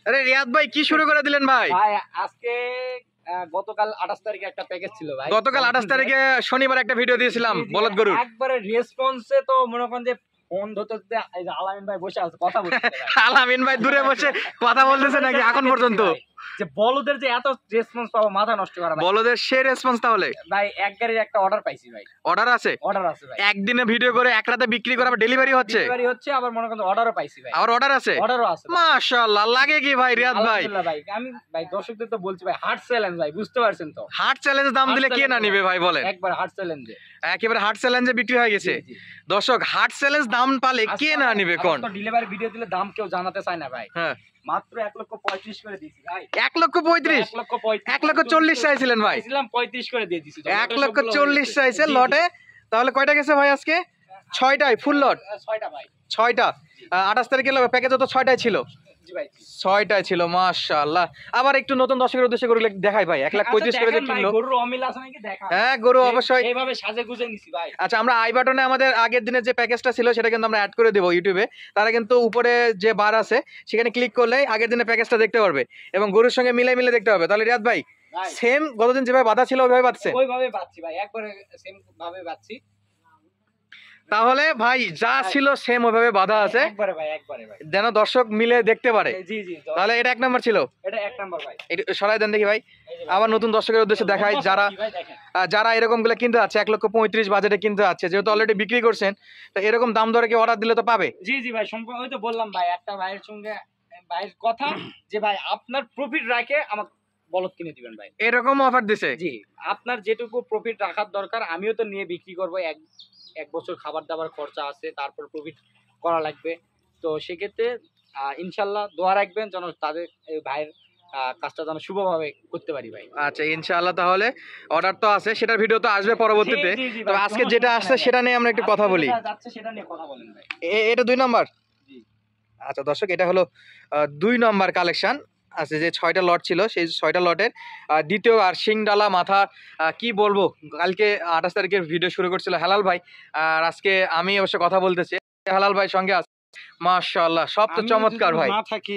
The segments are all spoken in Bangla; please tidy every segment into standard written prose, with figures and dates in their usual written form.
আরে রিয়াদ ভাই কি শুরু করে দিলেন ভাই? ভাই আজকে গতকাল 28 তারিখে একটা প্যাকেজ ছিল ভাই। গতকাল 28 তারিখে শনিবার একটা ভিডিও দিয়েছিলাম বলদ গরুর। একবারে রেসপন্সে তো মনে করেন যে ফোন ধরতে এই যে আলামিন ভাই বসে আছে কথা বলতেছে ভাই। আলামিন ভাই দূরে বসে কথা বলতেছে নাকি এখন পর্যন্ত? যে বলদের যে এত রেসপন্স পাবো মাথা নষ্ট করা ভাই। বলদের সে রেসপন্স তাহলে ভাই এক গাড়ির একটা অর্ডার পাইছি ভাই। অর্ডার আছে? অর্ডার আছে ভাই। একদিনে ভিডিও করে এক রাতে বিক্রি করে আবার ডেলিভারি হচ্ছে? ডেলিভারি হচ্ছে আবার মনে করেন অর্ডারও পাইছি ভাই। আর অর্ডার আছে? অর্ডারও আছে। মাশাআল্লাহ লাগে কি ভাই রিয়াদ ভাই? আলহামদুলিল্লাহ ভাই। আমি ভাই দর্শকদের তো বলছি ভাই হার্ট চ্যালেঞ্জ ভাই বুঝতে পারছেন তো। হার্ট চ্যালেঞ্জ দাম দিলে কে না নিবে ভাই বলেন? একবার হার্ট চ্যালেঞ্জে। একেবারে হার্ট চ্যালেঞ্জে বিক্রি হয়ে গেছে। দর্শক হার্ট চ্যালেঞ্জ দাম পালে কে না নিবে কোন? তো ডেলিভারি ভিডিও দিলে দাম কেউ জানাতে চায় না ভাই। হ্যাঁ মাত্র 1,35,000 করে দিয়েছি ভাই। 1,35,000? 1,40,000 চাইছিলেন ভাই? চাইছিলাম 35 করে দিয়ে দিয়েছি। 1,40,000 চাইছে লটে। তাহলে কয়টা গেছে ভাই আজকে? 6টাই ফুল লট? 6টা ভাই। 6টা 28 তারিখে প্যাকেজে তো 6টাই ছিল। জি ভাই 6টাই ছিল মাশাআল্লাহ। আবার একটু নতুন দর্শকের উদ্দেশ্যে গরু দেখাই ভাই। 1,35,000 করে যে কিনলো। গরুর অমিল আছে নাকি দেখা? হ্যাঁ গরু অবশ্যই এইভাবে সাজে গুজে নিছি ভাই। আচ্ছা আমরা আই বাটনে আমাদের আগের দিনের যে প্যাকেজটা ছিল সেটা কিন্তু আমরা অ্যাড করে দেবো ইউটিউবে। তারা কিন্তু উপরে যে বার আছে সেখানে ক্লিক করলেই আগের দিনের প্যাকেজটা দেখতে পারবে এবং গরুর সঙ্গে মিলে দেখতে হবে। তাহলে রিয়াদ ভাই সেম গতদিন যেভাবে বাধা ছিল ওইভাবে বাঁধছে? ওইভাবে বাঁধছি ভাই, একবারে সেম ভাবে বাঁধছি। তাহলে ভাই যা ছিল সেম ওইভাবে বাধা আছে একবারে ভাই, একবারে ভাই, যেন দর্শক মিলে দেখতে পারে। জি জি তাহলে এটা 1 নাম্বার ছিল? এটা 1 নাম্বার ভাই। এটা সরাই দেন দেখি ভাই। আবার নতুন দর্শকের উদ্দেশ্যে দেখাই যারা এরকম গুলো কিনতে আছে 1,35,000 বাজেটে কিনতে আছে, যেহেতু অলরেডি বিক্রি করছেন তো এরকম দাম দরে কি অর্ডার দিলে তো পাবে? জি জি ভাই সম্পূর্ণ ওই তো বললাম ভাই একটা ভাইয়ের সঙ্গে ভাইয়ের কথা যে ভাই আপনার প্রফিট রাখে আমাকে বলদ কিনে দিবেন ভাই, এরকম অফার দিছে? জি আপনার যেটুকু প্রফিট রাখার দরকার আমিও তো নিয়ে বিক্রি করব, এক বছর খাবার দাবার খরচা আছে, তারপর প্রফিট করা লাগবে। তো সেক্ষেত্রে ইনশাল্লাহ দোয়া রাখবেন যেন তাদের এই ভাইয়ের কাজটা যেন শুভভাবে করতে পারি ভাই। আচ্ছা ইনশাআল্লাহ। তাহলে অর্ডার তো আছে, সেটার ভিডিও তো আসবে পরবর্তীতে। তো আজকে যেটা আসছে সেটা নিয়ে আমরা একটু কথা বলি। সেটা নিয়ে কথা বলেন ভাই। এটা 2 নাম্বার? জি আচ্ছা দর্শক এটা হলো 2 নাম্বার কালেকশন আছে। যে 6টা লট ছিল সেই 6টা লটের দ্বিতীয় আর শিংডালা মাথা কি বলবো। কালকে 28 তারিখের ভিডিও শুরু করছিল হেলাল ভাই, আর আজকে আমি অবশ্য কথা বলতেছি হেলাল ভাই সঙ্গে আছে। মাশাআল্লাহ সব তো চমৎকার ভাই। না থাকি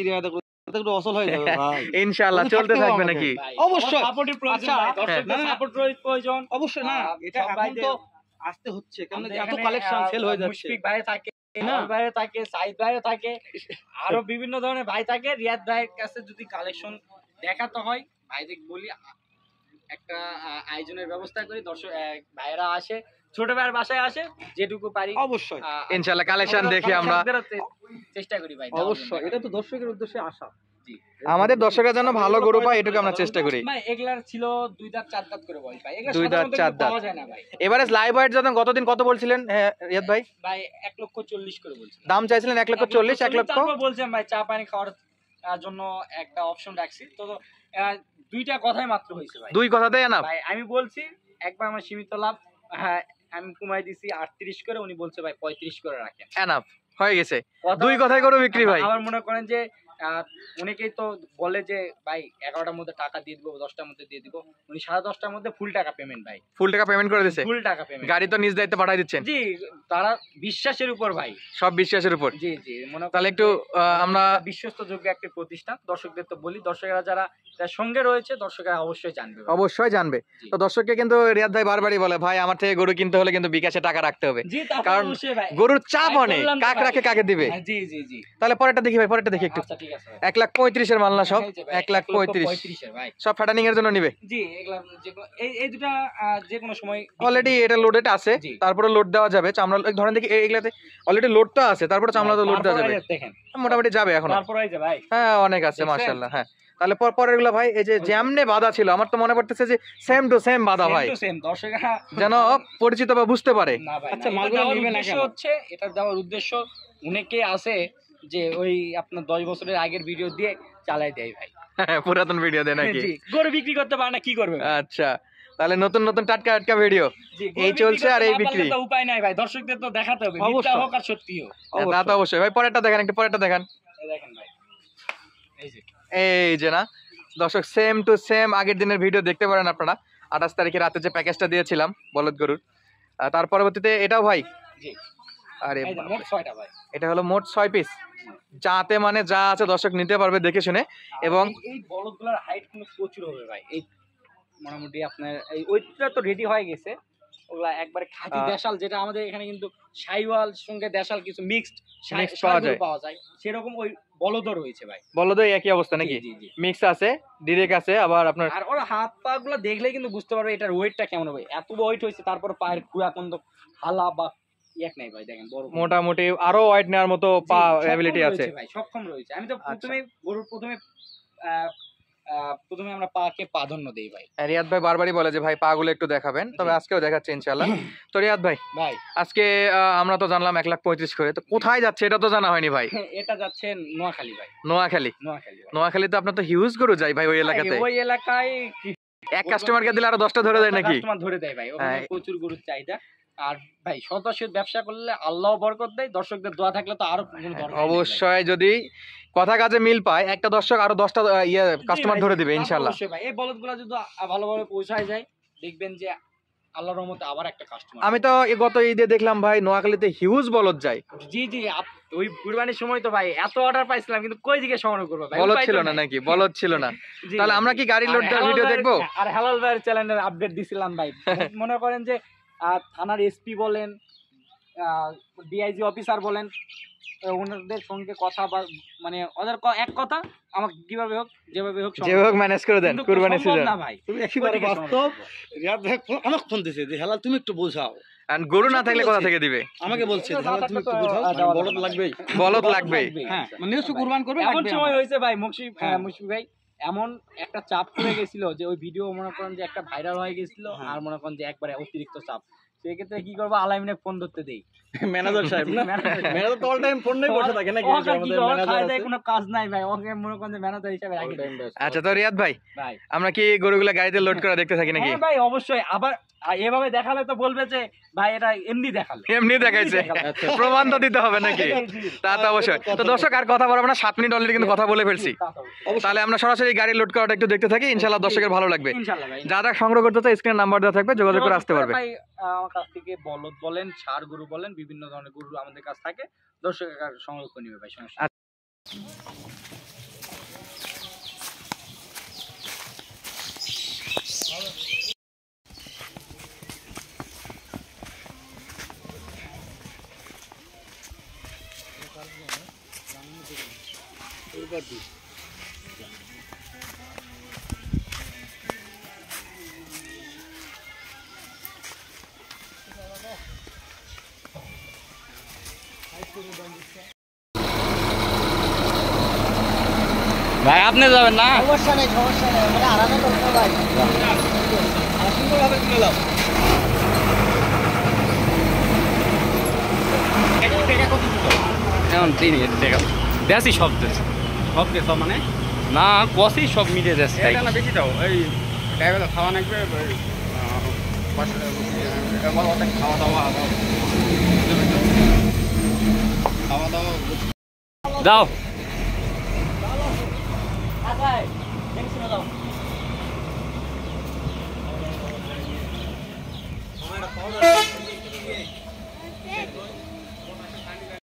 একটু অসল হয়ে যাবে ভাই। ইনশাআল্লাহ চলতে থাকবে নাকি? অবশ্যই সাপোর্টের প্রয়োজন ভাই, দর্শকদের সাপোর্টের প্রয়োজন। অবশ্যই না, এটা এখন তো আসতে হচ্ছে কারণ এত কালেকশন সেল হয়ে যাচ্ছে। মুশফিক ভাই থাকে, ভাই থাকে, সাইদ ভাই থাকে, আরো বিভিন্ন ধরনের ভাই থাকে। রিয়াদ ভাইয়ের কাছে যদি কালেকশন দেখাতে হয় ভাইদের বলি একটা আয়োজনের ব্যবস্থা করি, দর্শক ভাইরা আসে, ছোট ভাইয়ের বাসায় আসে, যেটুকু পারি অবশ্যই ইনশাআল্লাহ কালেকশন দেখি আমরা চেষ্টা করি ভাই। অবশ্যই এটা তো দর্শকের উদ্দেশ্যে আসা, আমাদের দর্শকরা যেন ভালো গরু পায় এটুকু আমরা চেষ্টা করি। ভাই এগুলার ছিল 2 দাঁত 4 দাঁত করে বল ভাই, এগুলা 2 দাঁত 4 দাঁত পাওয়া যায় না ভাই। এবারে লাইভ ওয়েট যখন গতদিন কত বলছিলেন রিয়াদ ভাই? ভাই 1,40,000 করে বলছিলেন। দাম চাইছিলেন 1,40,000 1 লক্ষ। তারপর বলছেন ভাই চা পানি খাওয়ার জন্য একটা অপশন রাখছি। তো দুইটা কথাই মাত্র হইছে ভাই। দুই কথাতেই না ভাই আমি বলছি একবার আমার সীমিত লাভ, হ্যাঁ আমি কমাই দিছি 38 করে, উনি বলছে ভাই 35 করে রাখেন। এনাফ হয়ে গেছে, দুই কথাই করে বিক্রি ভাই। আবার মনে করেন যে অনেকেই তো বলে যে ভাই 11টার মধ্যে টাকা দিয়ে দিব, 10টার মধ্যে দিয়ে দিব, উনি 10:30টার মধ্যে ফুল টাকা পেমেন্ট ভাই, ফুল টাকা পেমেন্ট করে দিয়েছে। ফুল টাকা পেমেন্ট, গাড়ি তো নিজ দায়িত্বে পাঠিয়ে দিচ্ছেন। জি তারা বিশ্বাসের উপর ভাই, সব বিশ্বাসের উপর। জি জি মনে তাহলে একটু আমরা বিশ্বস্ত যোগ্য একটা প্রতিষ্ঠান, দর্শকদের তো বলি, দর্শকেরা যারা তার সঙ্গে রয়েছে দর্শকেরা অবশ্যই জানবে, অবশ্যই জানবে। তো দর্শককে কিন্তু রিয়াদ ভাই বারবারই বলে ভাই আমার থেকে গরু কিনতে হলে কিন্তু বিকাশে টাকা রাখতে হবে, কারণ গরুর চাপ অনেক, কাক রাখে কাকে দিবে। জি জি জি তাহলে পরেরটা দেখি ভাই, পরেরটা দেখি একটু। আচ্ছা ঠিক আছে 1,35,000 মাল না সব? 1,35,000 ভাই সব ফ্যাটানিং এর জন্য নিবে? জি এগুলা এই দুটা যে কোনো সময় অলরেডি এটা লোডেড আছে, তারপরে লোড দেওয়া যাবে। চামড়া ধরেন দেখি এগুলাতে অলরেডি লোড তো আছে, তারপরে চামড়া তো লোড দেওয়া যাবে, মোটামুটি যাবে এখন। হ্যাঁ অনেক আছে মাশাআল্লাহ। হ্যাঁ তাহলে পরের গুলো ভাই এই যে যেমনে বাধা ছিল আমার তো মনে পড়তেছে যে সেম টু সেম বাধা ভাই, যেন পরিচিত বা বুঝতে পারে। আচ্ছা মালগুলো নিবে না কেন হচ্ছে, এটা দেওয়ার উদ্দেশ্য অনেকে আছে যে ওই আপনার 10 বছরের আগের ভিডিও দিয়ে চালাই দেয় ভাই, পুরাতন ভিডিও দেয় নাকি? গরু বিক্রি করতে পারে না কি করবে। আচ্ছা তাহলে নতুন নতুন টাটকা টাটকা ভিডিও এই চলছে আর এই বিক্রি, উপায় নাই ভাই, দর্শকদের তো দেখাতে হবে, মিথ্যা হোক আর সত্যি হোক। তা তো অবশ্যই ভাই। পরেরটা দেখেন একটু, পরেরটা দেখেন। দেখেন ভাই এই যে না দর্শক সেম টু সেম আগের দিনের ভিডিও দেখতে পারেন আপনারা। 28 তারিখে রাতে যে প্যাকেজটা দিয়েছিলাম বলদ গরুর, তার পরবর্তীতে এটাও ভাই আরে এই যে মোট 6টা ভাই। এটা হলো মোট 6 পিস, যাতে মানে যা আছে দর্শক নিতে পারবে দেখে শুনে। এবং এই বলদগুলোর হাইট কিন্তু প্রচুর হবে ভাই। এই মোটামুটি আপনার এই ওইটা তো রেডি হয়ে গেছে, ওগুলা একবারে খাঁটি দেশাল, যেটা আমাদের এখানে কিন্তু শাইওয়াল সঙ্গে দেশাল কিছু মিক্সড পাওয়া যায়, সেরকম ওই বলদও রয়েছে ভাই। বলদও একই অবস্থা নাকি? মিক্স আছে, ডিরেক্ট আছে, আবার আপনার আর ওর হাত পা গুলো দেখলে কিন্তু বুঝতে পারবে এটার ওয়েটটা কেমন হবে। এত ওয়েট হয়েছে, তারপর পায়ের খুয়া কোন হালা বা এক নাই ভাই, দেখেন বড় মোটামুটি আরো ওয়েট নেওয়ার মতো পা এবিলিটি আছে ভাই, সক্ষম রয়েছে। আমি তো প্রথমে আমরা পাকে প্রাধান্য দেই ভাই। রিয়াদ ভাই বারবারই বলে যে ভাই পাগুলো একটু দেখাবেন, তবে আজকেও দেখাচ্ছে ইনশাআল্লাহ। তো রিয়াদ ভাই আজকে আমরা তো জানলাম 1,35,000 করে, তো কোথায় যাচ্ছে এটা তো জানা হয়নি ভাই। এটা যাচ্ছে নোয়াখালী ভাই। নোয়াখালী তো আপনার তো হিউজ গরু যায় ভাই ওই এলাকাতে। ওই এলাকায় এক কাস্টমারকে দিলে আরো 10টা ধরে দেয় নাকি? কাস্টমার ধরে দেয় ভাই, ওখানে প্রচুর গরুর চাহিদা। আর ভাই সততার ব্যবসা করলে আল্লাহ বরকত দেয়, দর্শকদের দোয়া থাকলে তো আরো কোনো দরকার নেই। অবশ্যই যদি কথা কাজে মিল পায়, একটা দর্শক আরো 10টা কাস্টমার ধরে দিবে ইনশাআল্লাহ। অবশ্যই ভাই, এই বলদগুলো যদি ভালোভাবে পৌঁছায় যায়, দেখবেন যে আল্লাহর রহমতে আবার একটা কাস্টমার। আমি তো গত ঈদে দেখলাম ভাই নোয়াখালীতে হিউজ বলদ যায়। জি ওই কুরবানির সময় তো ভাই এত অর্ডার পাইছিলাম, কিন্তু কই দিকে সংগ্রহ করব ভাই? বলদ ছিল না নাকি? বলদ ছিল না। তাহলে আমরা কি গাড়ি লোড দেওয়ার ভিডিও দেখবো? আর হেলাল ভাইয়ের চ্যানেলে আপডেট দিছিলাম ভাই। মনে করেন যে থানার এসপি বলেন, ডিআইজি অফিসার বলেন, ওনাদের সঙ্গে কথা বা মানে ওদের এক কথা আমাকে কিভাবে হোক যেভাবে হোক ম্যানেজ করে দেন কুরবানির সিজন। না ভাই, তুমি একেবারে বাস্তব। রিয়াদ ভাই আমাকে ফোন দিয়েছে যে হেলাল তুমি একটু বোঝাও, আর গরু না থাকলে কোথা থেকে দিবে? আমাকে বলছে হেলাল তুমি একটু বোঝাও, বলদ লাগবেই, বলদ লাগবেই। হ্যাঁ মানে নিশ্চয় কুরবান করবে। এমন সময় হয়েছে ভাই মুশফিক ভাই, এমন একটা চাপ পড়ে গেছিল যে ওই ভিডিও মনে করেন যে একটা ভাইরাল হয়ে গেছিল, আর মনে করেন যে একবারে অতিরিক্ত চাপ। সেক্ষেত্রে কি করবো, আলামিনে ফোন ধরতে দেই। ম্যানেজার সাহেব না, ম্যানেজার তো অল টাইম ফোন নিয়ে বসে থাকে নাকি? আমাদের ম্যানেজার আছে, কোনো কাজ নাই ভাই, ওকে মনে করেন যে ম্যানেজার হিসেবে রাখি। আচ্ছা তো রিয়াদ ভাই আমরা কি গরুগুলা গাড়িতে লোড করে দেখতে থাকি নাকি? হ্যাঁ ভাই অবশ্যই। আবার এভাবে দেখালে তো বলবে যে ভাই এটা এমনি দেখালো, এমনি দেখাইছে, প্রমাণ তো দিতে হবে নাকি? তা তো অবশ্যই। তো দর্শক আর কথা বলবো না, 7 মিনিট অলরেডি কিন্তু কথা বলে ফেলছি। তাহলে আমরা সরাসরি গাড়ি লোড করাটা একটু দেখতে থাকি, ইনশাআল্লাহ দর্শকের ভালো লাগবে। যারা সংগ্রহ করতে চায় স্ক্রিনে নাম্বার দেওয়া থাকবে, যোগাযোগ করে আসতে পারবে। ভাই আমার কাছ থেকে বলদ বলেন, ষাঁড় গরু বলেন, বিভিন্ন ধরনের গরু আমাদের কাছে থাকে, দর্শকের সংগ্রহ করে নিবে ভাই, সমস্যা। ভাই আপনি যাবেন না? সমস্যা নেই মানে আরামে করতে ভাই, সুন্দরভাবে তুলে দাও। এখন 3 টাকা দেশি সব দেশি সব কে সব মানে না কষি সব মিলে যাচ্ছে। এটা না বেশি দাও, এই ড্রাইভার খাওয়া লাগবে, খাওয়া দাওয়া দাও